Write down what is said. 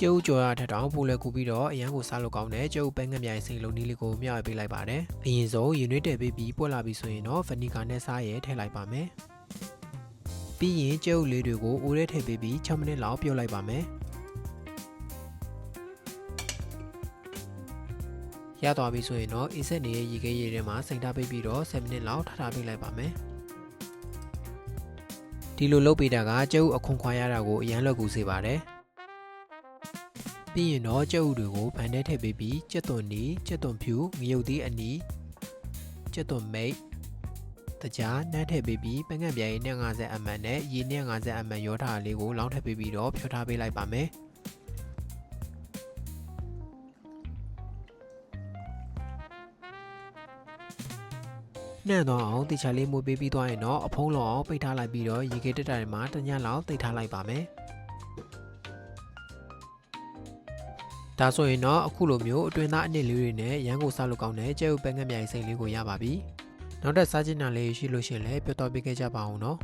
ကျုပ်ကြော်ရထက်တောင်ပိုလဲကူပြီးတော့အရန်ကိုစားလို့ကောင်းတယ်ကျုပ်ပဲငှက်မြိုင်စိန်လုံးနည်းလေးကိုမျှဝေပေးလိုက်ပါတယ်အရင်ဆုံးရေနွေးတက်ပေးပြီးပွက်လာပြီဆိုရင်တော့ဗနီဂါနဲ့စားရဲထည့်လိုက်ပါမယ်ပြီးရင်ကျုပ်လေးတွေကိုအိုးထဲထည့်ပေးပြီး6မိနစ်လောက်ပြုတ်လိုက်ပါမယ်ရသွားပြီဆိုရင်တော့အေးစက်နေတဲ့ရေခဲရေထဲမှာစိန်ထားပေးပြီးတော့7မိနစ်လောက်ထားပေးလိုက်ပါမယ်ဒီလိုလုပ်ပေးတာကကျုပ်အခွန်ခွာရတာကိုအရန်လွယ်ကူစေပါတယ်ပြီးရင်တော့ကြက်ဥတွေကိုဗန်ထဲထည့်ပေးပြီးကြက်သွန်နီကြက်သွန်ဖြူငရုတ်သီးအနီကြက်သွန်မိတ်တကြားနှမ်းထည့်ပေးပြီးပန်းကန်ပြားရည်250 ml နဲ့ရေ250 ml ရောထားလေးကိုလောင်းထည့်ပေးပြီးတော့ဖြောထားပေးလိုက်ပါမယ်နှံ့သွားအောင်တေချာလေးမှုပေးပြီးသွားရင်တော့အဖုံးလောက်အောင်ပိတ်ထားလိုက်ပြီးတော့ရေခဲတက်တာတွေမှာတညလောက်တိတ်ထားလိုက်ပါမယ်ဒါဆိုရင်တော့အခုလိုမျိုးအတွင်းသားအနစ်လေးတွေနဲ့ရန်ကိုစားလို့ကောင်းတဲ့ကျဲဥပဲငှက်မြိုင်စိတ်လေးကိုရပါပြီနောက်ထပ်စားချင်တာလေးရှိလို့ရှင်လည်းပြောတော့ပေးခဲ့ကြပါဦးနော်